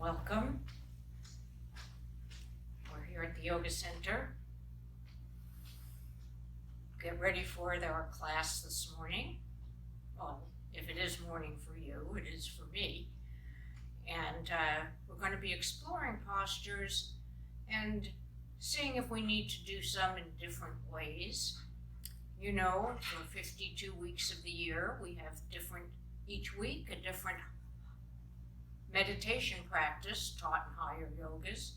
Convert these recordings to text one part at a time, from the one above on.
Welcome. We're here at the Yoga Center. Get ready for our class this morning. Well, if it is morning for you, it is for me. And we're going to be exploring postures and seeing if we need to do some in different ways. You know, for 52 weeks of the year, we have each week, a different meditation practice taught in higher yogas,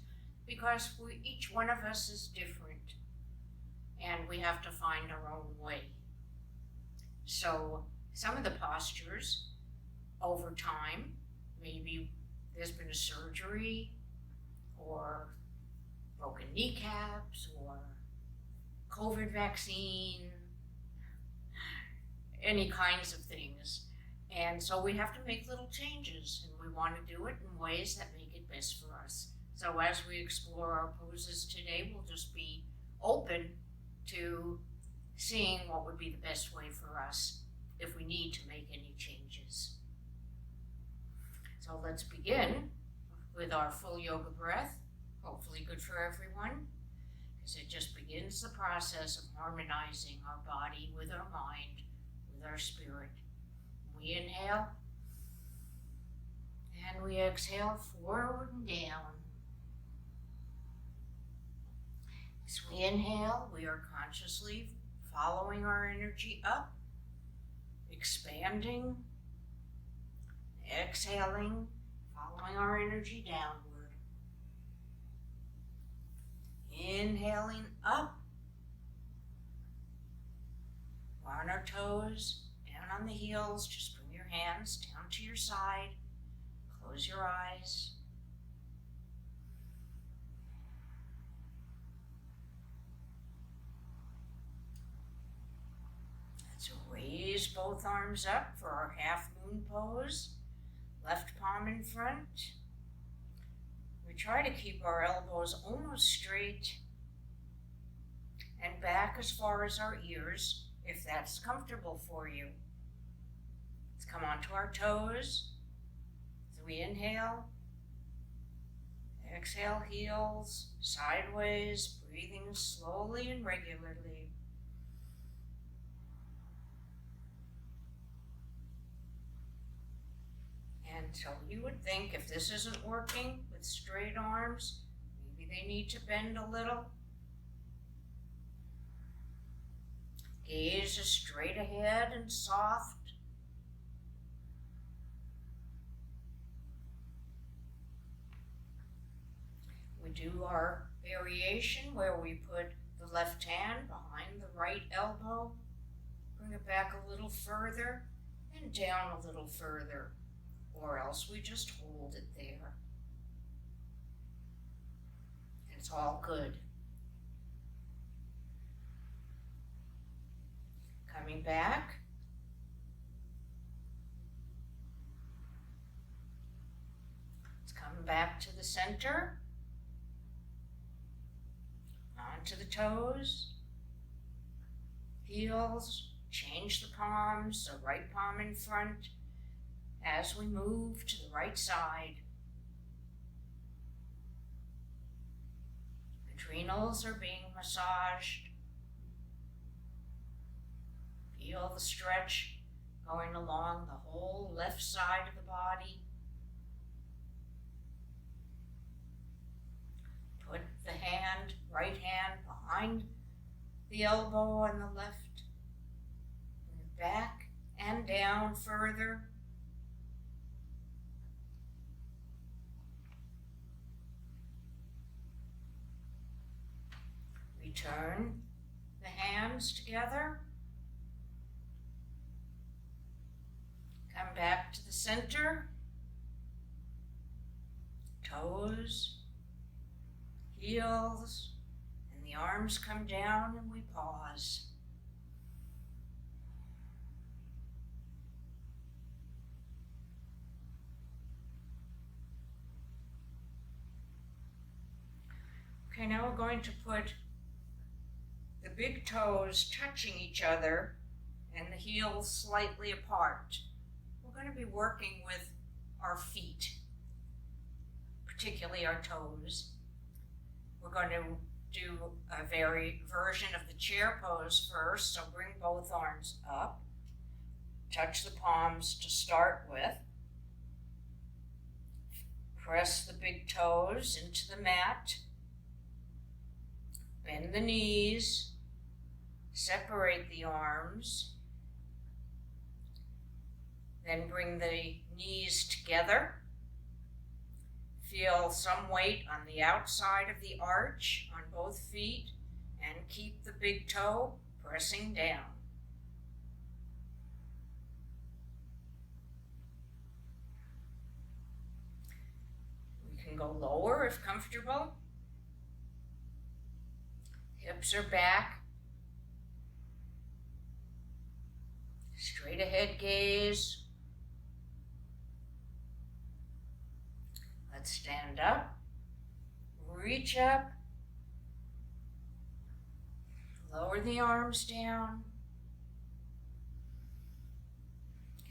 because each one of us is different and we have to find our own way. So some of the postures over time, maybe there's been a surgery or broken kneecaps or COVID vaccine, any kinds of things. And so we have to make little changes, and we want to do it in ways that make it best for us. So as we explore our poses today, we'll just be open to seeing what would be the best way for us if we need to make any changes. So let's begin with our full yoga breath, hopefully good for everyone, because it just begins the process of harmonizing our body with our mind, with our spirit. We inhale, and we exhale forward and down. As we inhale, we are consciously following our energy up, expanding, exhaling, following our energy downward. Inhaling up, on our toes, on the heels, just bring your hands down to your side, close your eyes. Let's raise both arms up for our half moon pose, left palm in front. We try to keep our elbows almost straight and back as far as our ears, if that's comfortable for you. Let's come onto our toes as we inhale. Exhale, heels sideways, breathing slowly and regularly. And so you would think if this isn't working with straight arms, maybe they need to bend a little. Gaze is straight ahead and soft. We do our variation where we put the left hand behind the right elbow, bring it back a little further and down a little further, or else we just hold it there. It's all good. Coming back. Let's come back to the center. Onto the toes. Heels. Change the palms, so right palm in front as we move to the right side. Adrenals are being massaged. Feel the stretch going along the whole left side of the body. Put the right hand behind the elbow on the left. Bring it back and down further. Return the hands together. Come back to the center. Toes, heels, and the arms come down and we pause. Okay, now we're going to put the big toes touching each other and the heels slightly apart. We're going to be working with our feet. particularly our toes. We're going to do a version of the chair pose first, so bring both arms up. Touch the palms to start with. Press the big toes into the mat. Bend the knees. Separate the arms. Then bring the knees together. Feel some weight on the outside of the arch on both feet and keep the big toe pressing down. We can go lower if comfortable. Hips are back. Straight ahead gaze. Let's stand up, reach up, lower the arms down,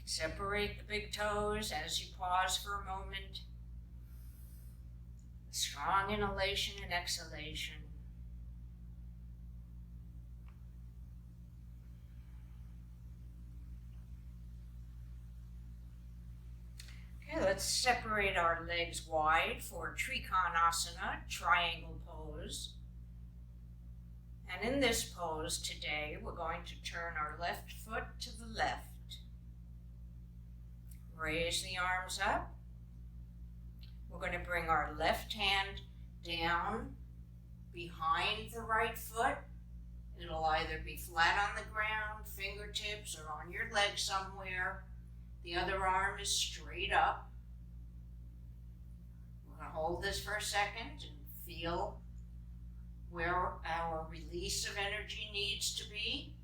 separate the big toes as you pause for a moment. Strong inhalation and exhalation. Okay, let's separate our legs wide for Asana, triangle pose. And in this pose today, we're going to turn our left foot to the left. Raise the arms up. We're going to bring our left hand down behind the right foot. It'll either be flat on the ground, fingertips, or on your leg somewhere. The other arm is straight up. We're going to hold this for a second and feel where our release of energy needs to be.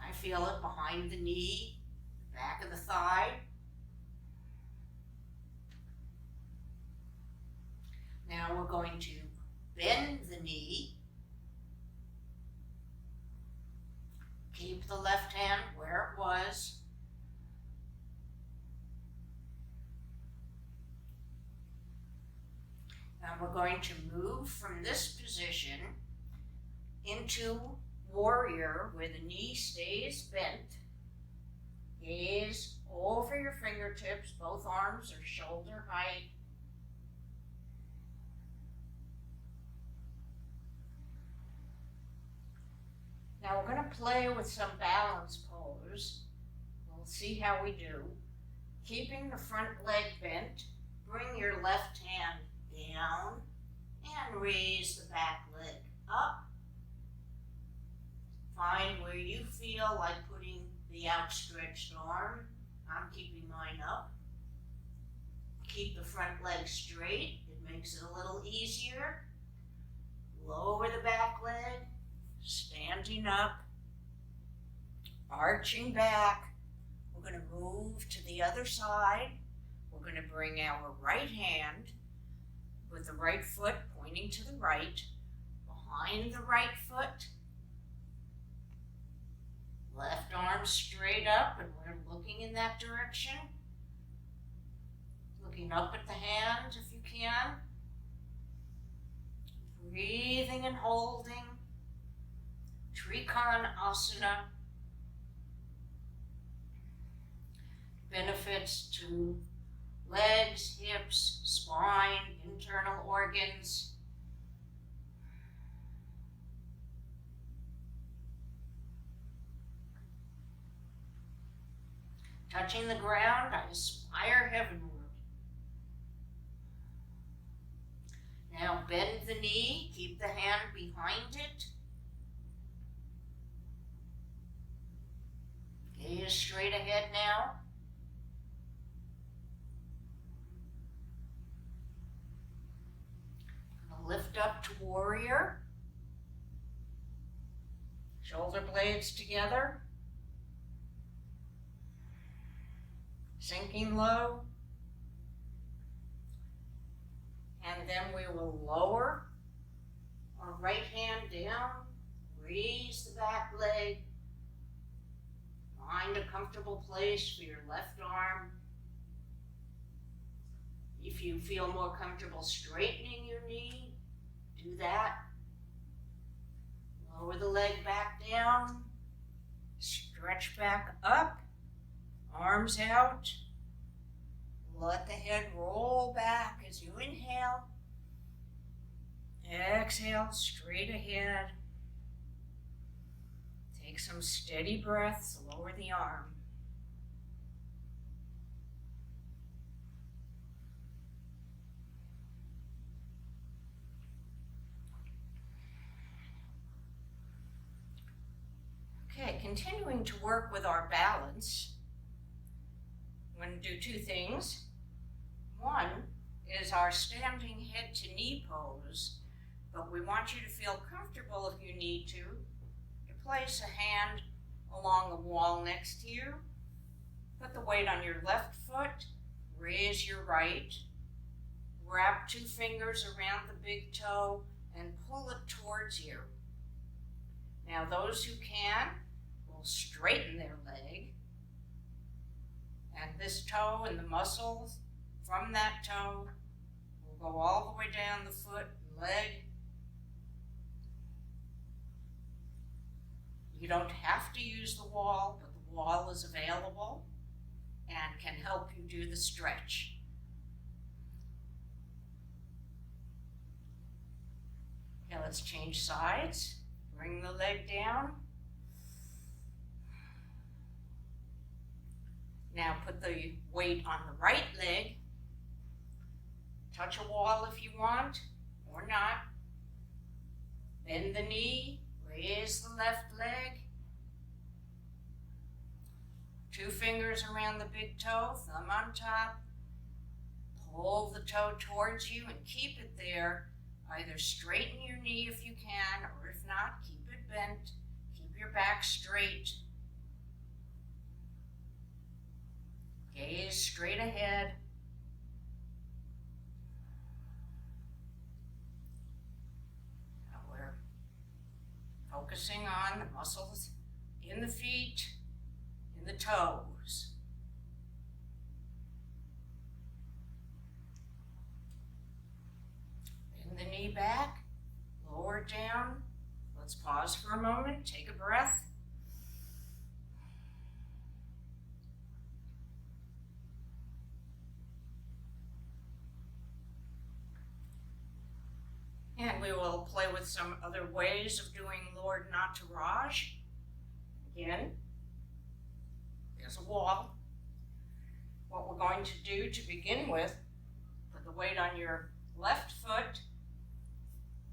I feel it behind the knee, back of the thigh. Now we're going to bend the knee. Keep the left hand where it was. And we're going to move from this position into warrior, where the knee stays bent. Gaze over your fingertips, both arms are shoulder height. Now we're going to play with some balance pose. We'll see how we do. Keeping the front leg bent, bring your left hand down and raise the back leg up. Find where you feel like putting the outstretched arm. I'm keeping mine up. Keep the front leg straight. It makes it a little easier. Lower the back leg. Standing up, arching back. We're going to move to the other side. We're going to bring our right hand with the right foot pointing to the right, behind the right foot. Left arm straight up, and we're looking in that direction. Looking up at the hand if you can. Breathing and holding. Asana. Benefits to legs, hips, spine, internal organs. Touching the ground, I aspire heavenward. Now bend the knee, keep the hand behind it. Gaze straight ahead now. Lift up to warrior. Shoulder blades together. Sinking low. And then we will lower our right hand down. Raise the back leg. find a comfortable place for your left arm. If you feel more comfortable straightening your knee, do that. Lower the leg back down, stretch back up, arms out. Let the head roll back as you inhale. Exhale, straight ahead. Take some steady breaths, lower the arm. Okay, continuing to work with our balance. I'm going to do two things. One is our standing head to knee pose, but we want you to feel comfortable if you need to. You place a hand along the wall next to you. Put the weight on your left foot, raise your right. Wrap 2 fingers around the big toe and pull it towards you. Now those who can will straighten their leg. And this toe and the muscles from that toe will go all the way down the foot and leg. You don't have to use the wall, but the wall is available and can help you do the stretch. Okay, let's change sides. Bring the leg down. Now put the weight on the right leg. Touch a wall if you want, or not. Bend the knee, raise the left leg. 2 fingers around the big toe, thumb on top. Pull the toe towards you and keep it there. Either straighten your knee if you can, or if not, keep it bent. Keep your back straight. Gaze straight ahead. Now we're focusing on the muscles in the feet, in the toes. Bend the knee back, lower it down. Let's pause for a moment, take a breath. And we will play with some other ways of doing Lord Nataraj. Again, there's a wall. What we're going to do to begin with, put the weight on your left foot,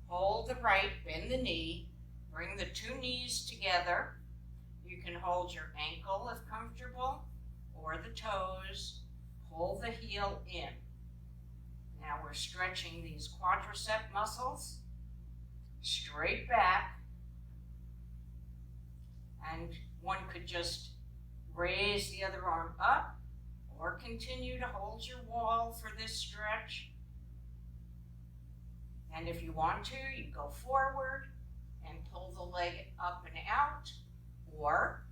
hold the right, bend the knee, bring the 2 knees together. You can hold your ankle if comfortable, or the toes, pull the heel in. Now we're stretching these quadricep muscles straight back, and one could just raise the other arm up or continue to hold your wall for this stretch. And if you want to, you go forward and pull the leg up and out, or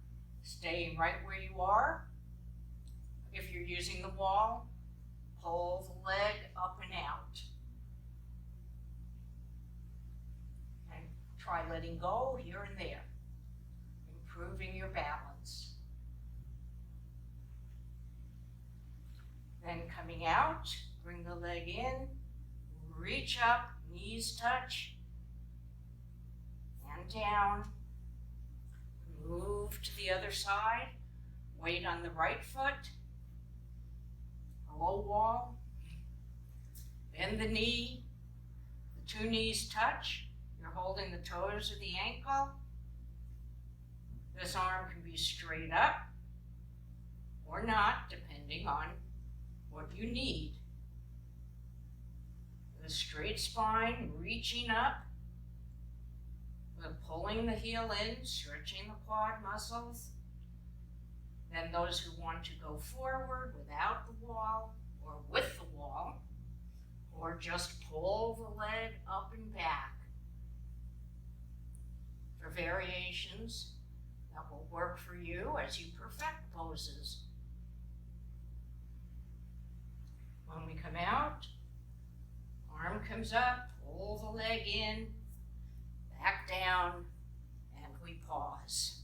staying right where you are. If you're using the wall, pull the leg up and out. And try letting go here and there, improving your balance. Then coming out, bring the leg in, reach up, knees touch, and down. Move to the other side, weight on the right foot, low wall, bend the knee, the 2 knees touch, you're holding the toes of the ankle. This arm can be straight up or not, depending on what you need. The straight spine, reaching up, pulling the heel in, stretching the quad muscles. Then those who want to go forward without the wall or with the wall, or just pull the leg up and back. For variations, that will work for you as you perfect poses. When we come out, arm comes up, pull the leg in, back down, and we pause.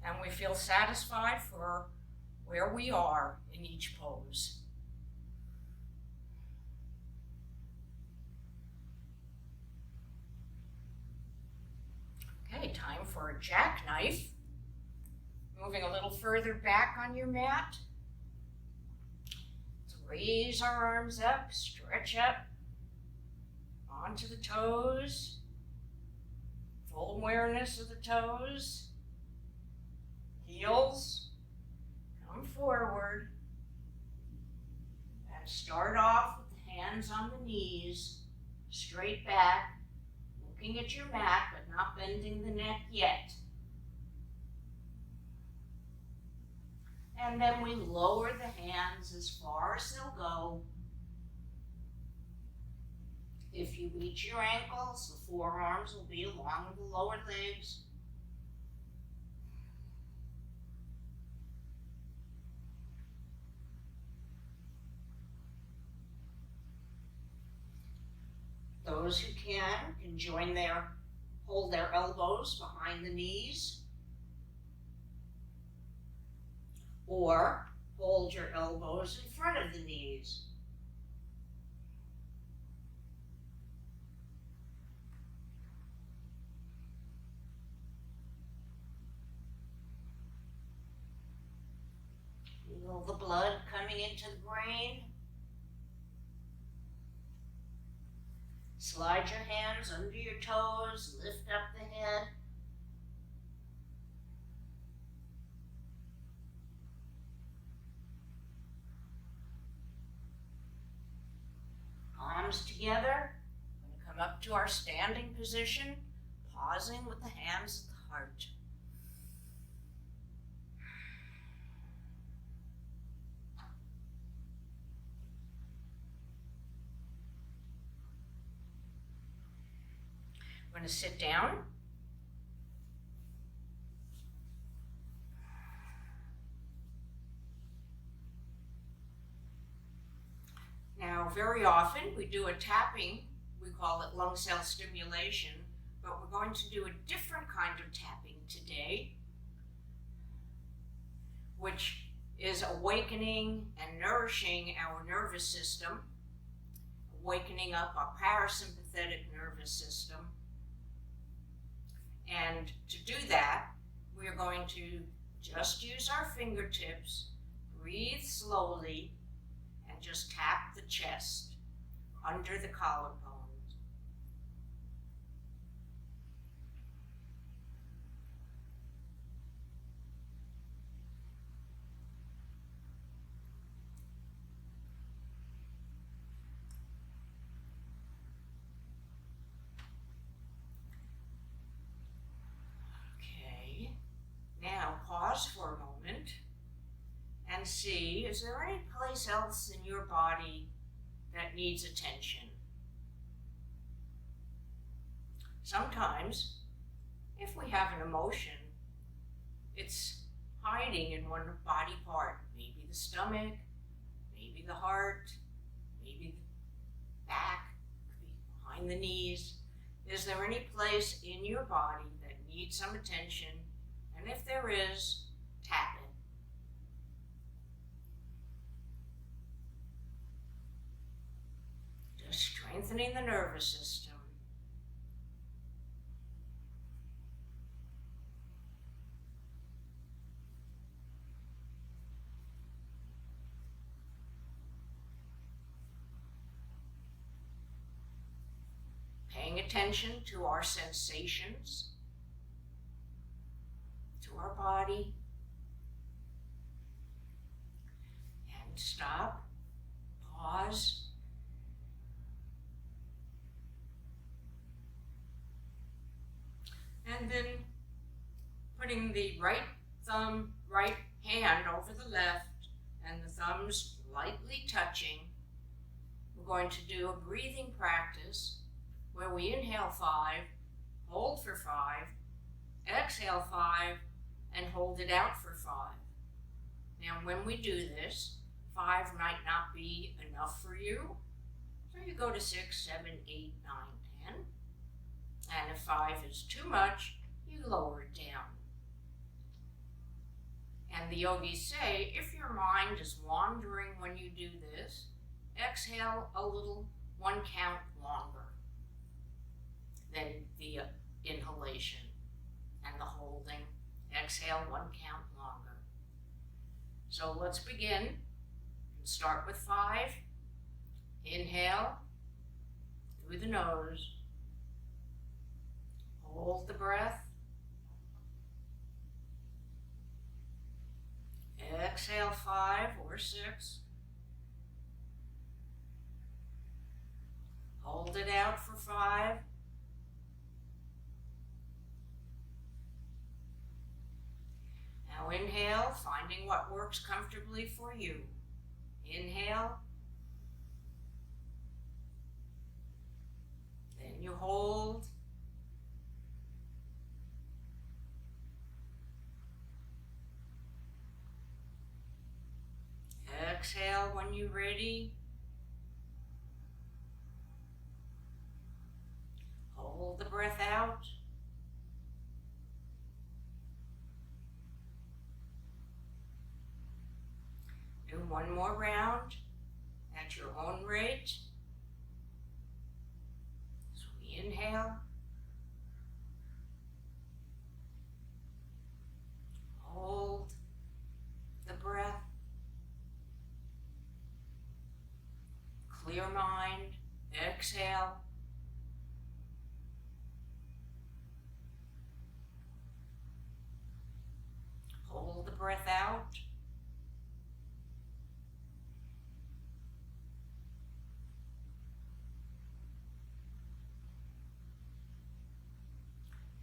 And we feel satisfied for where we are in each pose. Okay, time for a jackknife. Moving a little further back on your mat. Let's raise our arms up, stretch up onto the toes. Full awareness of the toes. Heels come forward. And start off with the hands on the knees, straight back, looking at your mat but not bending the neck yet. And then we lower the hands as far as they'll go. If you reach your ankles, the forearms will be along the lower legs. Those who can hold their elbows behind the knees. Or hold your elbows in front of the knees. Feel the blood coming into the brain. Slide your hands under your toes, lift up the head. Palms together. We're going to come up to our standing position, pausing with the hands at the heart. We're going to sit down. Now, very often we do a tapping, we call it lung cell stimulation, but we're going to do a different kind of tapping today, which is awakening and nourishing our nervous system, awakening up our parasympathetic nervous system. And to do that, we are going to just use our fingertips, breathe slowly, and just tap the chest under the collarbone. Okay, now pause for a moment and see, is there any place else in your body that needs attention? Sometimes, if we have an emotion, it's hiding in one body part, maybe the stomach, maybe the heart, maybe the back, could be behind the knees. Is there any place in your body that needs some attention? And if there is, tap it. Just strengthening the nervous system. Paying attention to our sensations, to our body, and stop, pause, and then putting the right hand over the left and the thumbs lightly touching. We're going to do a breathing practice where we inhale 5, hold for 5, exhale 5, and hold it out for 5. Now when we do this, 5 might not be enough for you, so you go to 6, 7, 8, 9, 10. And if 5 is too much, you lower it down. And the yogis say, if your mind is wandering when you do this, exhale a little, 1 count longer than the inhalation and the holding. Exhale 1 count longer. So let's begin. Start with 5. Inhale through the nose. Hold the breath. Exhale 5 or 6. Hold it out for 5. Now inhale, finding what works comfortably for you. Inhale. Then you hold. Exhale when you're ready. Hold the breath out. Do 1 more round at your own rate. So we inhale. Hold the breath. Clear mind. Exhale. Hold the breath out.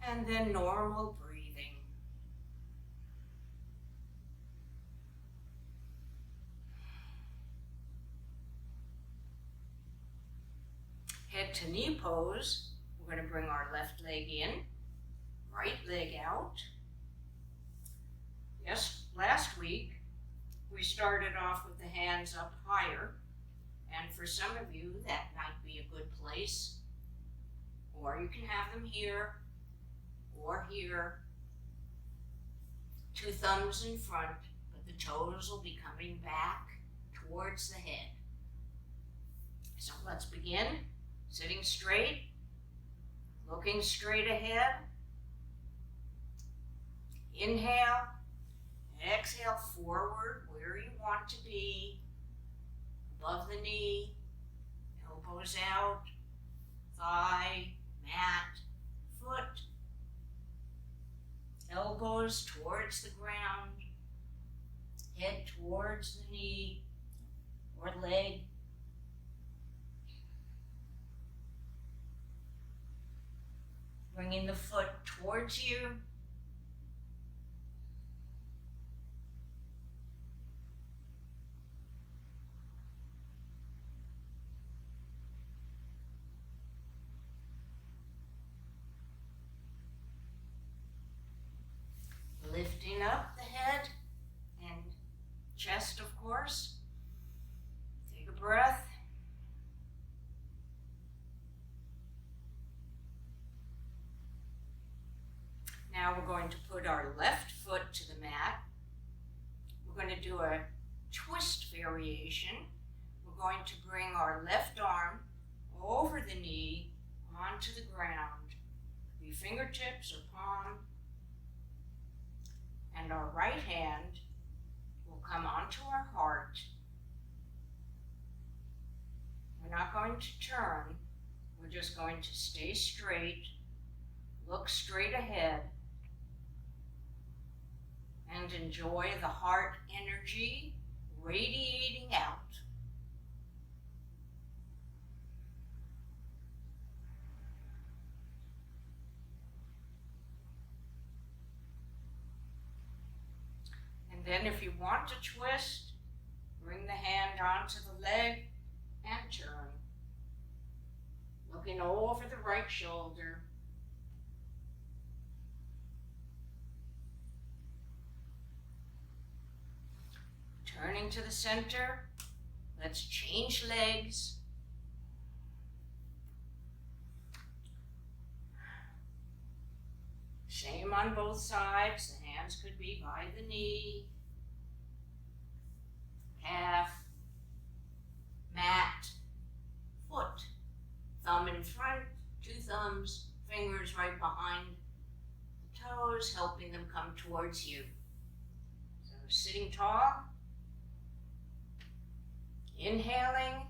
And then normal breathing. Head to knee pose. We're going to bring our left leg in, right leg out. Yes, last week we started off with the hands up higher, and for some of you that might be a good place, or you can have them here or here. 2 thumbs in front, but the toes will be coming back towards the head. So let's begin. Sitting straight, looking straight ahead. Inhale, exhale forward where you want to be, above the knee, elbows out, thigh, mat, foot, elbows towards the ground, head towards the knee or leg. Bringing the foot towards you. Lifting up the head and chest, of course. Take a breath. Now we're going to put our left foot to the mat. We're going to do a twist variation. We're going to bring our left arm over the knee onto the ground. Be fingertips or palm. And our right hand will come onto our heart. We're not going to turn. We're just going to stay straight, look straight ahead, and enjoy the heart energy radiating out. And then if you want to twist, bring the hand onto the leg and turn. Looking over the right shoulder. Turning to the center, let's change legs. Same on both sides. The hands could be by the knee, calf, mat, foot. Thumb in front, two thumbs, fingers right behind the toes, helping them come towards you. So sitting tall, inhaling,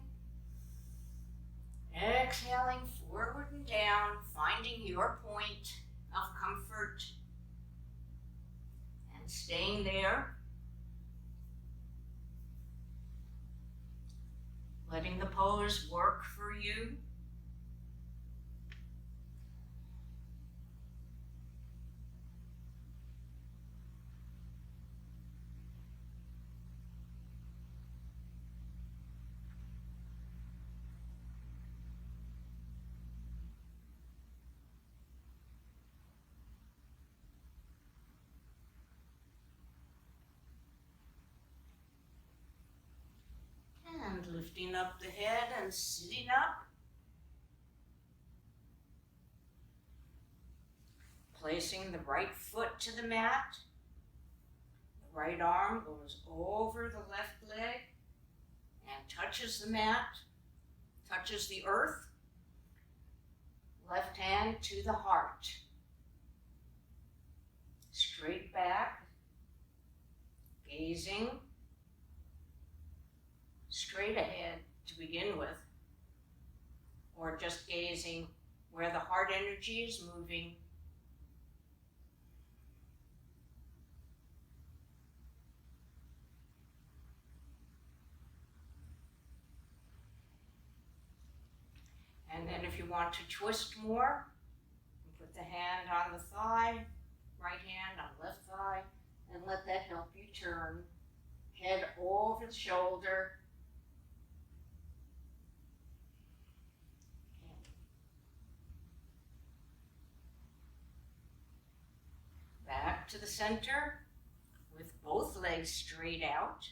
exhaling forward and down, finding your point of comfort and staying there. Letting the pose work for you. And lifting up the head and sitting up. Placing the right foot to the mat. The right arm goes over the left leg and touches the mat, touches the earth. Left hand to the heart. Straight back, gazing straight ahead to begin with, or just gazing where the heart energy is moving. And then if you want to twist more, you put the hand on the thigh, right hand on left thigh, and let that help you turn. Head over the shoulder. Back to the center with both legs straight out.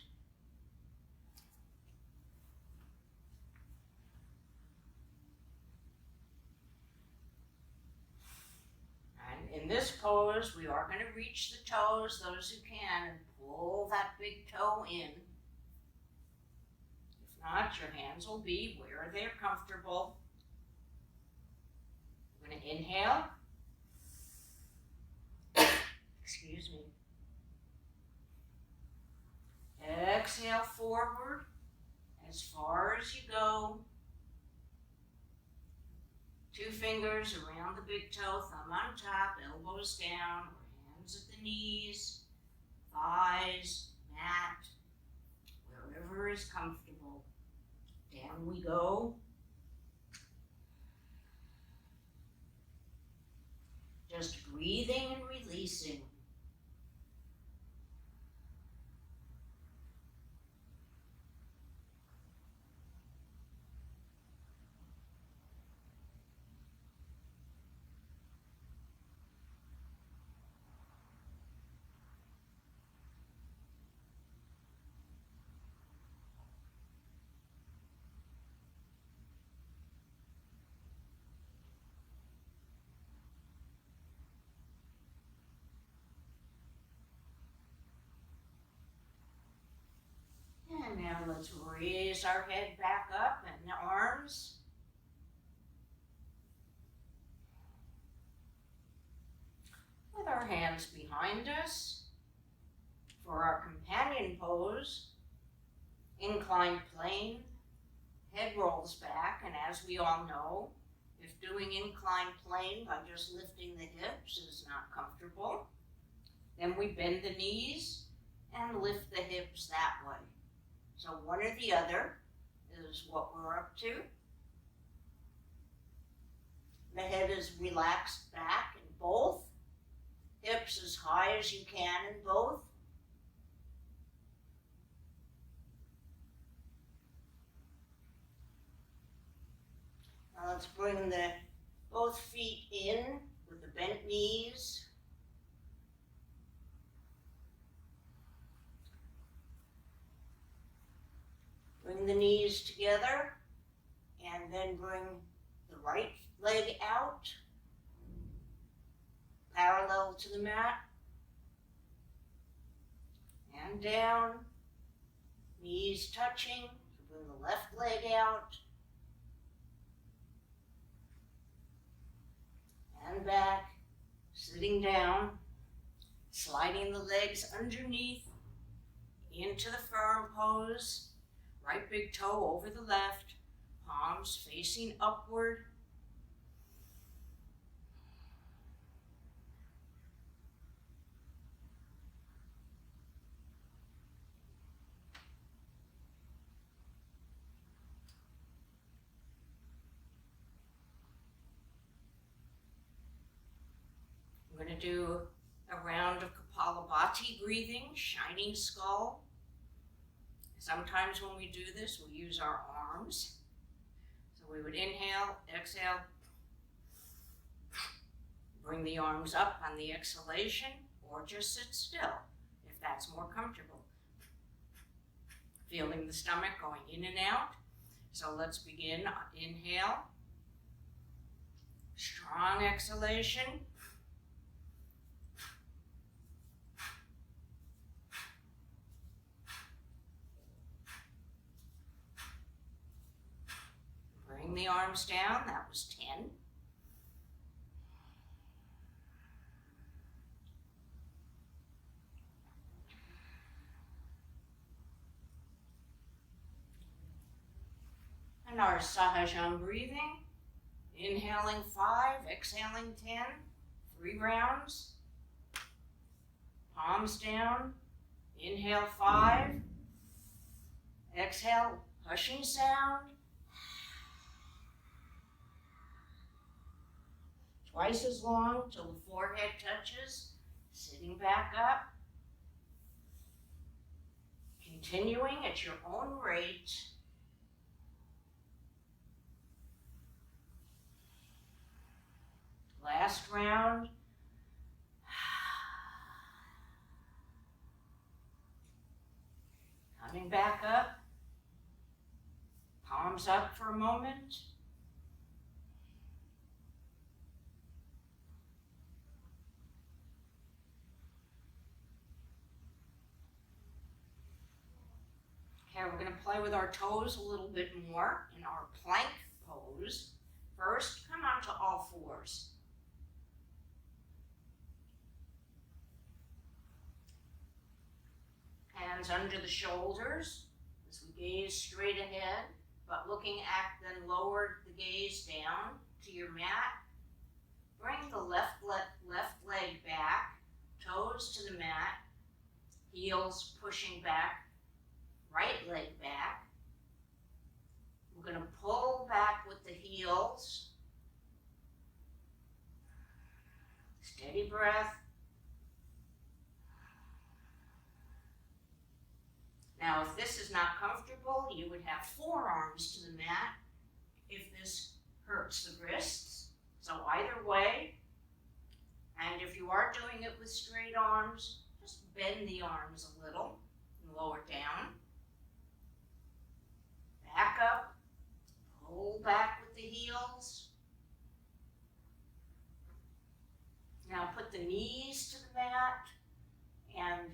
And in this pose, we are going to reach the toes, those who can, and pull that big toe in. If not, your hands will be where they're comfortable. I'm going to inhale. Excuse me. Exhale forward as far as you go. Two fingers around the big toe, thumb on top, elbows down, hands at the knees, thighs, mat, wherever is comfortable. Down we go. Just breathing and releasing. And now let's raise our head back up and the arms. With our hands behind us for our companion pose, inclined plane, head rolls back, and as we all know, if doing inclined plane by just lifting the hips is not comfortable, then we bend the knees and lift the hips that way. So one or the other is what we're up to. The head is relaxed back in both. Hips as high as you can in both. Now let's bring both feet in with the bent knees. knees together and then bring the right leg out, parallel to the mat, and down, knees touching, bring the left leg out, and back, sitting down, sliding the legs underneath into the firm pose, right big toe over the left, palms facing upward. I'm going to do a round of Kapalabhati breathing, shining skull. Sometimes when we do this, we use our arms. So we would inhale, exhale, bring the arms up on the exhalation, or just sit still if that's more comfortable. Feeling the stomach going in and out. So let's begin. Inhale, strong exhalation. Bring the arms down, that was 10. And our Sahajam breathing, inhaling 5, exhaling 10, 3 rounds. Palms down, inhale 5, exhale, hushing sound. Twice as long till the forehead touches, sitting back up. Continuing at your own rate. Last round. Coming back up. Palms up for a moment. Okay, we're going to play with our toes a little bit more in our plank pose. First, come onto all fours. Hands under the shoulders as we gaze straight ahead, but looking at, then lower the gaze down to your mat. Bring the left leg back, toes to the mat, heels pushing back, right leg back. We're going to pull back with the heels. Steady breath. Now, if this is not comfortable, you would have forearms to the mat if this hurts the wrists. So either way, and if you are doing it with straight arms, just bend the arms a little and lower down. Back up, pull back with the heels. Now put the knees to the mat and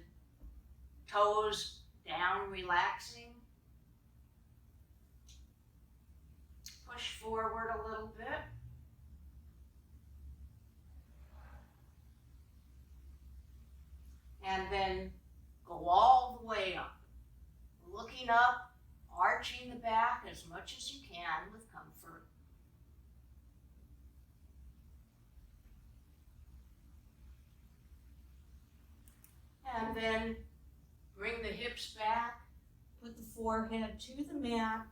toes down, relaxing. Push forward a little bit. And then go all the way up. Looking up, arching the back as much as you can with comfort. And then bring the hips back, put the forehead to the mat,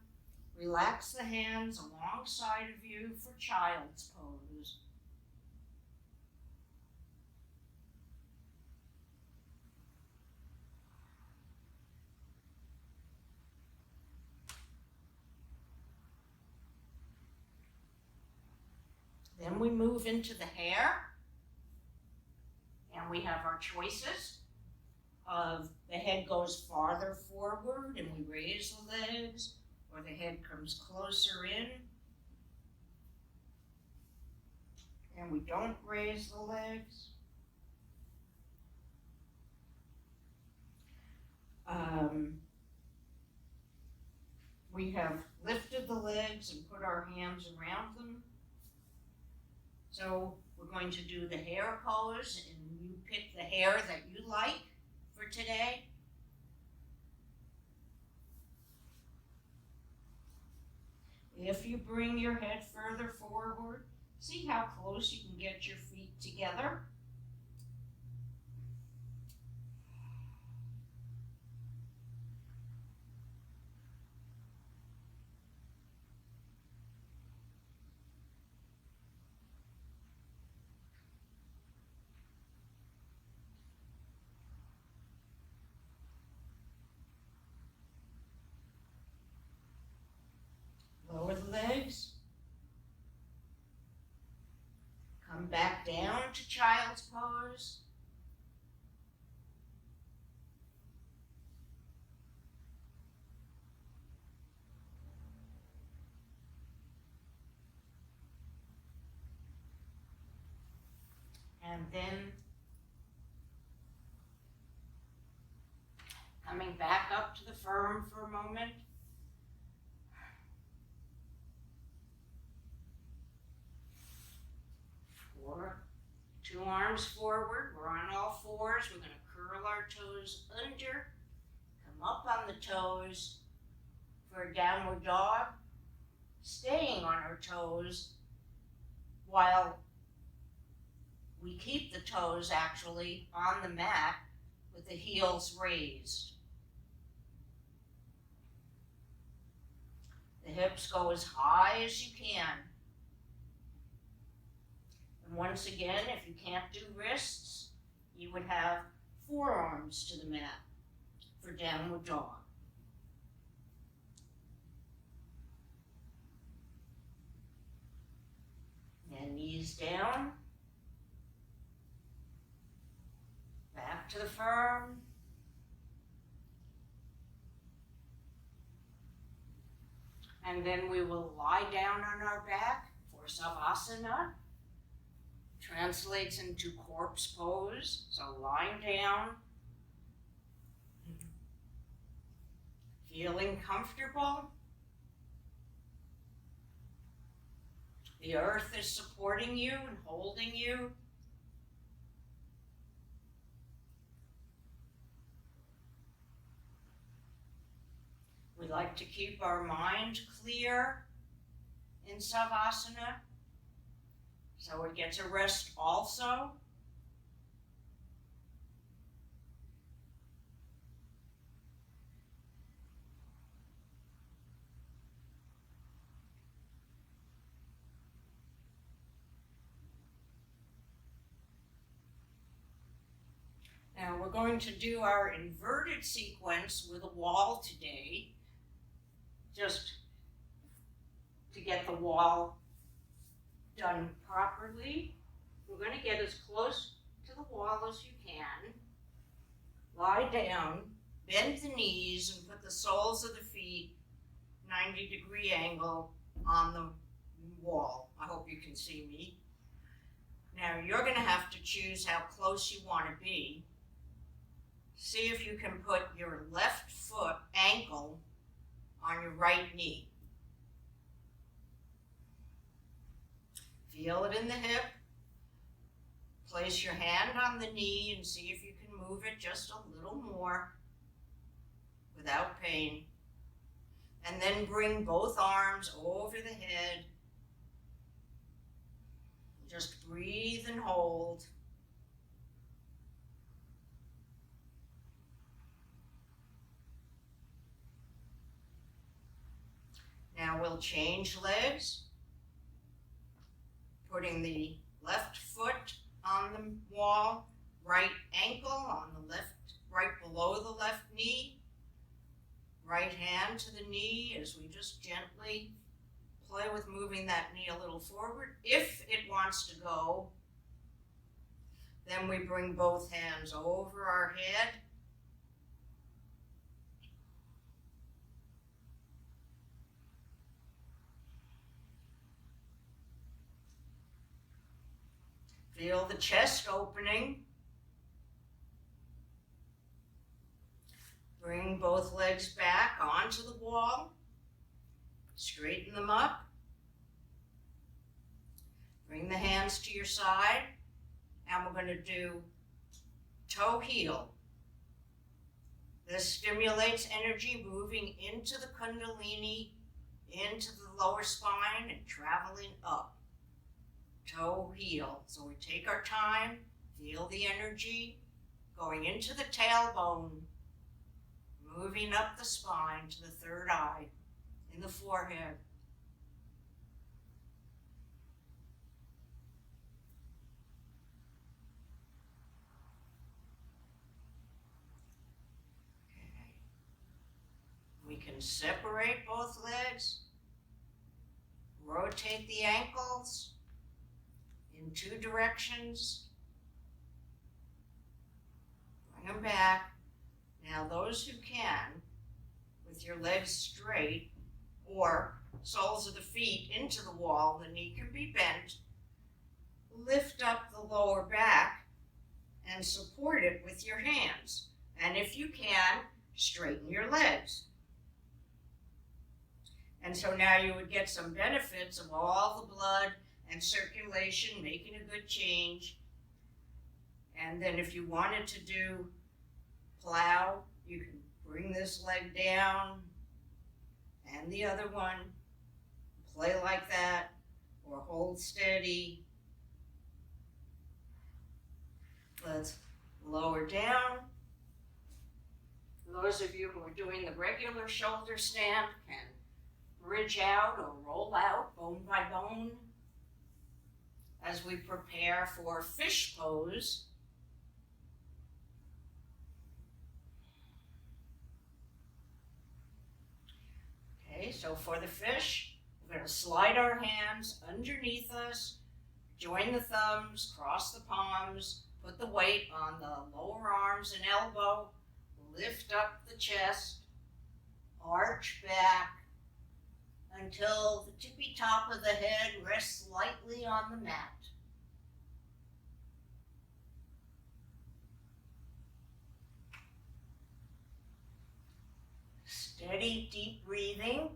relax the hands alongside of you for child's pose. Then we move into the hair, and we have our choices of the head goes farther forward and we raise the legs, or the head comes closer in. And we don't raise the legs. We have lifted the legs and put our hands around them. So we're going to do the hair pose, and you pick the hair that you like for today. If you bring your head further forward, see how close you can get your feet together. Lower the legs. Come back down to child's pose. And then coming back up to the firm for a moment. Two arms forward, we're on all fours, we're going to curl our toes under, come up on the toes for a downward dog, staying on our toes while we keep the toes actually on the mat with the heels raised. The hips go as high as you can. And once again, if you can't do wrists, you would have forearms to the mat for downward dog. And knees down. Back to the firm. And then we will lie down on our back for Savasana. Translates into corpse pose, so lying down, feeling comfortable. The earth is supporting you and holding you. We like to keep our mind clear in Savasana, so it gets a rest also. Now we're going to do our inverted sequence with a wall today, just to get the wall done properly. We're going to get as close to the wall as you can. Lie down, bend the knees, and put the soles of the feet 90-degree angle on the wall. I hope you can see me. Now you're going to have to choose how close you want to be. See if you can put your left foot ankle on your right knee. Feel it in the hip. Place your hand on the knee and see if you can move it just a little more without pain. And then bring both arms over the head. Just breathe and hold. Now we'll change legs, putting the left foot on the wall, right ankle on the left, right below the left knee, right hand to the knee as we just gently play with moving that knee a little forward. If it wants to go, then we bring both hands over our head. Feel the chest opening. Bring both legs back onto the wall. Straighten them up. Bring the hands to your side. And we're going to do toe heel. This stimulates energy moving into the Kundalini, into the lower spine and traveling up. Toe heel. So we take our time, feel the energy going into the tailbone, moving up the spine to the third eye, in the forehead. Okay. We can separate both legs, rotate the ankles in two directions, bring them back. Now those who can, with your legs straight or soles of the feet into the wall, the knee can be bent, lift up the lower back and support it with your hands. And if you can, straighten your legs. And so now you would get some benefits of all the blood and circulation, making a good change. And then if you wanted to do plow, you can bring this leg down and the other one, play like that, or hold steady. Let's lower down. Those of you who are doing the regular shoulder stand can bridge out or roll out bone by bone as we prepare for fish pose. Okay, so for the fish, we're going to slide our hands underneath us, join the thumbs, cross the palms, put the weight on the lower arms and elbow, lift up the chest, arch back until the tippy top of the head rests lightly on the mat. Steady, deep breathing.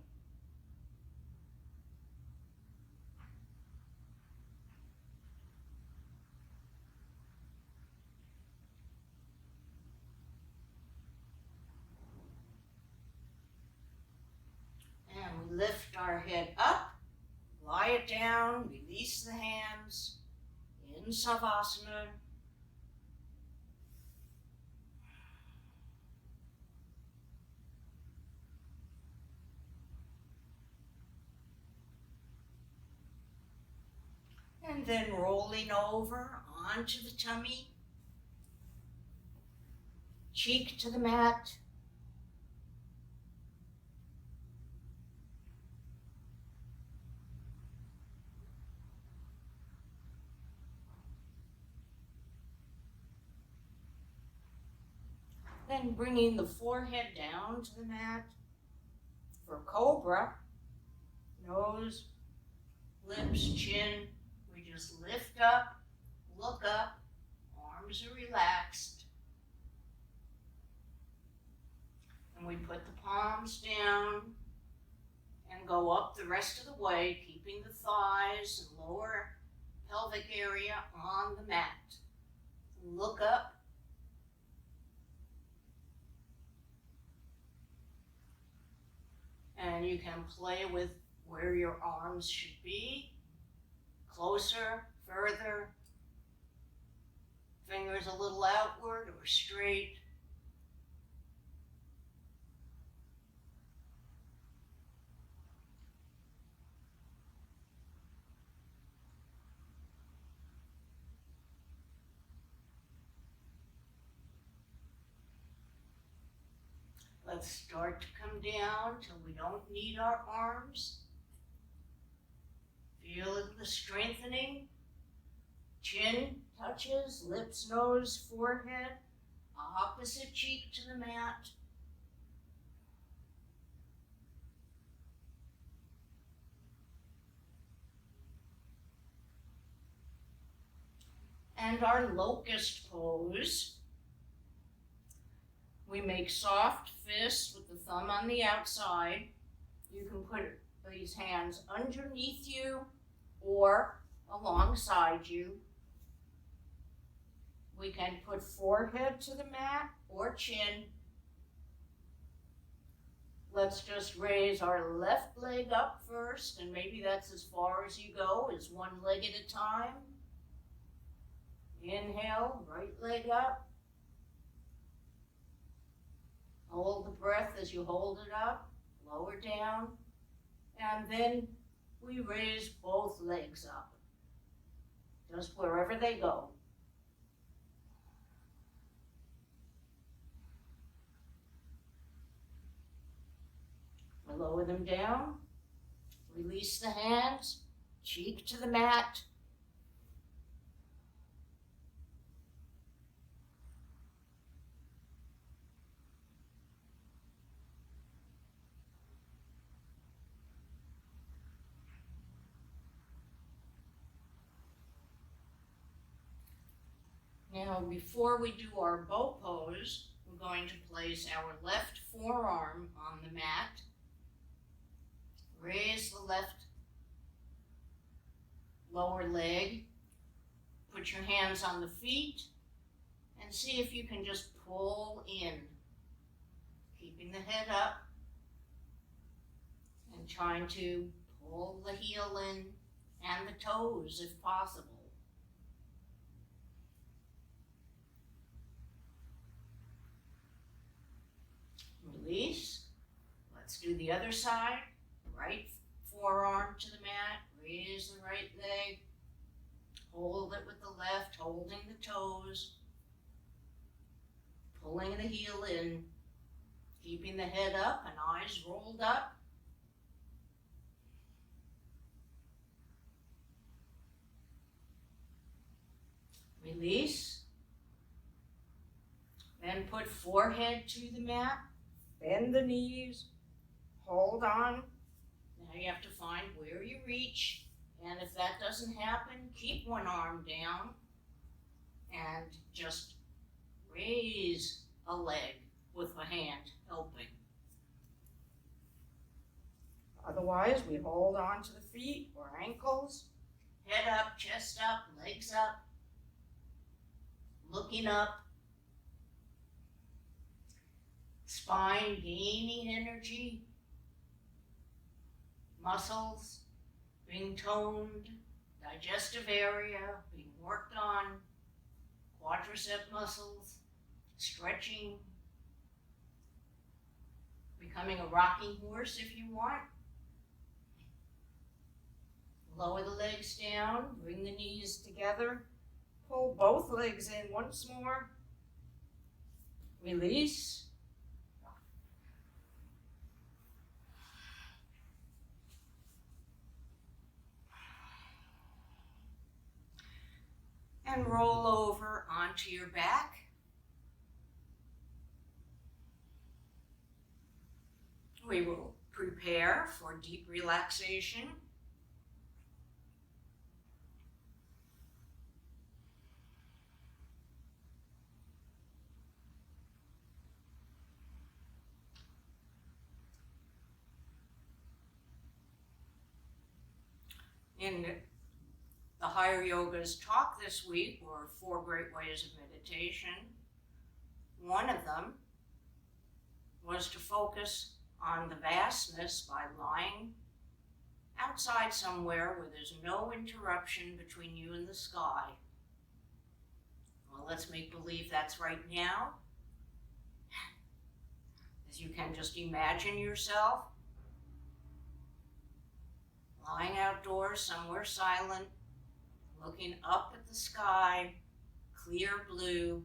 And we lift our head up, lie it down, release the hands in Savasana. And then rolling over onto the tummy, cheek to the mat. Then bringing the forehead down to the mat for cobra, nose, lips, chin. We just lift up, look up, arms are relaxed. And we put the palms down and go up the rest of the way, keeping the thighs and lower pelvic area on the mat. Look up. And you can play with where your arms should be. Closer, further, fingers a little outward or straight. Let's start to come down till we don't need our arms. Feel the strengthening. Chin touches, lips, nose, forehead. Opposite cheek to the mat. and our locust pose. We make soft fists with the thumb on the outside. You can put these hands underneath you or alongside you. We can put forehead to the mat or chin. Let's just raise our left leg up first, and maybe that's as far as you go, is one leg at a time. Inhale, right leg up. Hold the breath as you hold it up, lower down, and then we raise both legs up, just wherever they go. We lower them down, release the hands, cheek to the mat. Now, before we do our bow pose, we're going to place our left forearm on the mat. Raise the left lower leg. Put your hands on the feet and see if you can just pull in, keeping the head up and trying to pull the heel in and the toes if possible. Release. Let's do the other side. Right forearm to the mat. Raise the right leg. Hold it with the left, holding the toes. Pulling the heel in. Keeping the head up and eyes rolled up. Release. Then put forehead to the mat. Bend the knees, hold on. Now you have to find where you reach, and if that doesn't happen, keep one arm down and just raise a leg with a hand helping. Otherwise, we hold on to the feet or ankles, head up, chest up, legs up, looking up. Spine gaining energy, muscles being toned, digestive area being worked on, quadricep muscles stretching, becoming a rocking horse if you want. Lower the legs down, bring the knees together, pull both legs in once more, release. And roll over onto your back. We will prepare for deep relaxation. In the Higher Yoga's talk this week were 4 great ways of meditation. One of them was to focus on the vastness by lying outside somewhere where there's no interruption between you and the sky. Well, let's make believe that's right now. As you can just imagine yourself lying outdoors somewhere silent, looking up at the sky, clear blue.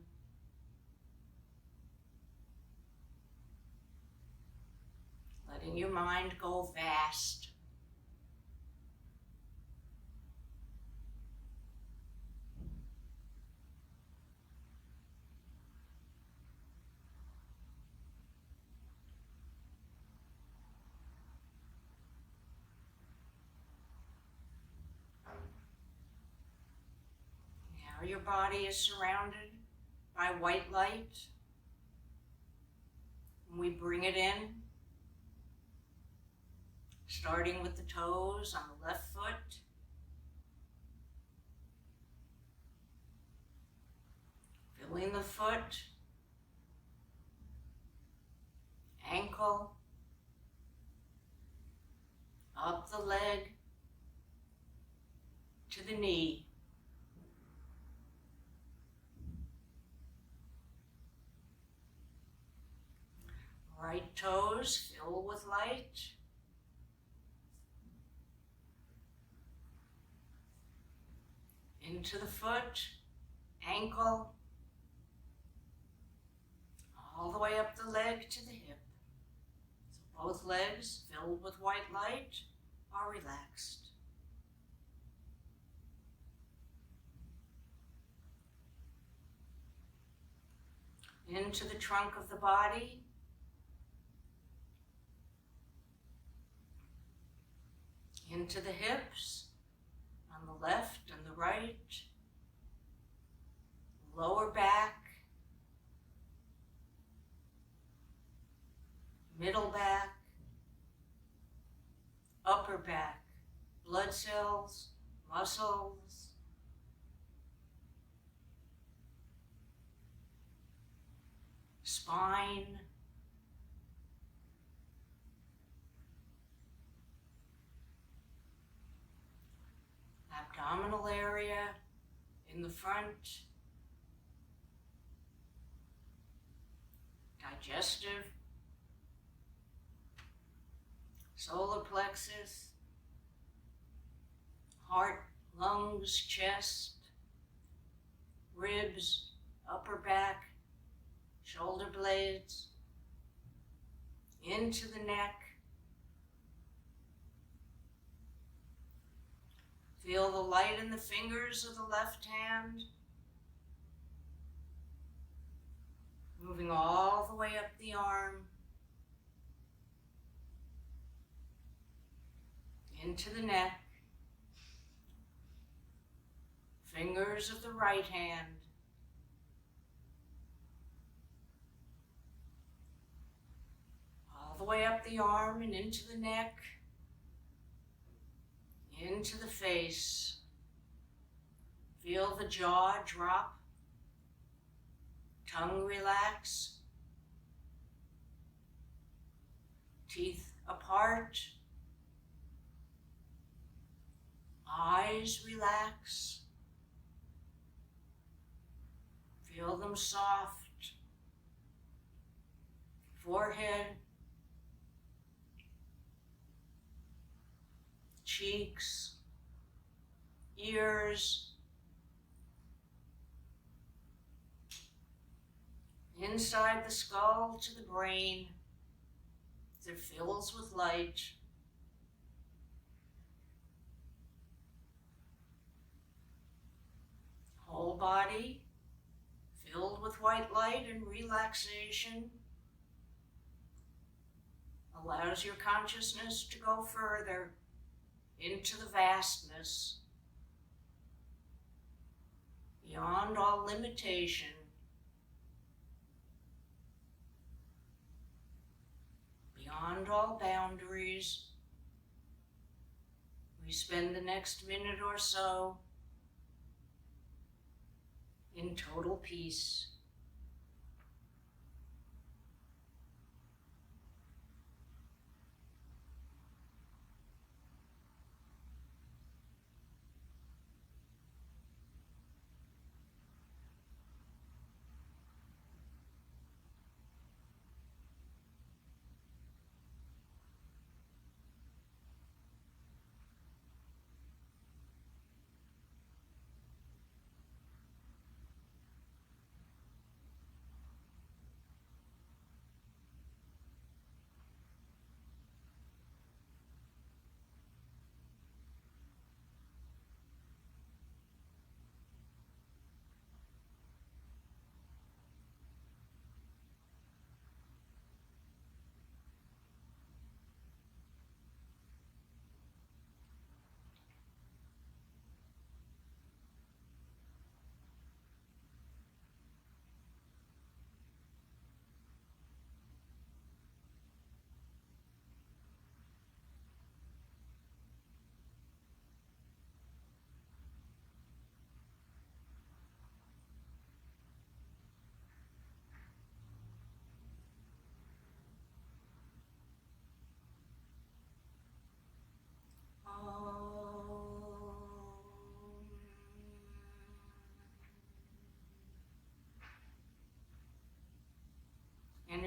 Letting your mind go vast. Now your body is surrounded by white light. And we bring it in, starting with the toes on the left foot. Filling the foot, ankle, up the leg to the knee. Right toes fill with light. Into the foot, ankle, all the way up the leg to the hip. So both legs filled with white light are relaxed. Into the trunk of the body. Into the hips, on the left and the right, lower back, middle back, upper back, blood cells, muscles, spine, abdominal area in the front, digestive, solar plexus, heart, lungs, chest, ribs, upper back, shoulder blades, into the neck. Feel the light in the fingers of the left hand, moving all the way up the arm, into the neck. Fingers of the right hand, all the way up the arm and into the neck, into the face. Feel the jaw drop, tongue relax, teeth apart, eyes relax. Feel them soft, forehead, cheeks, ears, inside the skull to the brain that fills with light. Whole body filled with white light and relaxation allows your consciousness to go further into the vastness, beyond all limitation, beyond all boundaries. We spend the next minute or so in total peace.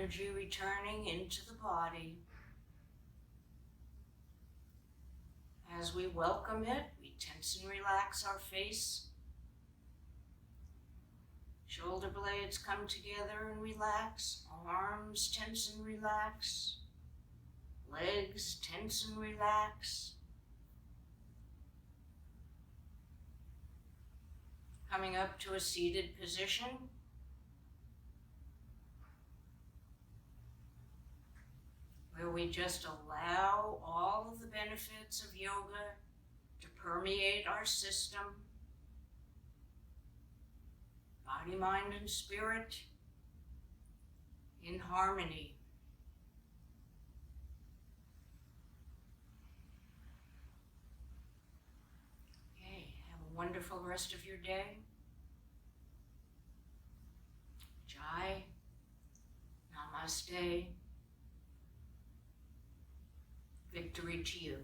energy returning into the body. As we welcome it, we tense and relax our face. Shoulder blades come together and relax. Arms tense and relax. Legs tense and relax. Coming up to a seated position. Where we just allow all of the benefits of yoga to permeate our system. Body, mind, and spirit in harmony. Okay, have a wonderful rest of your day. Jai, Namaste, victory to you.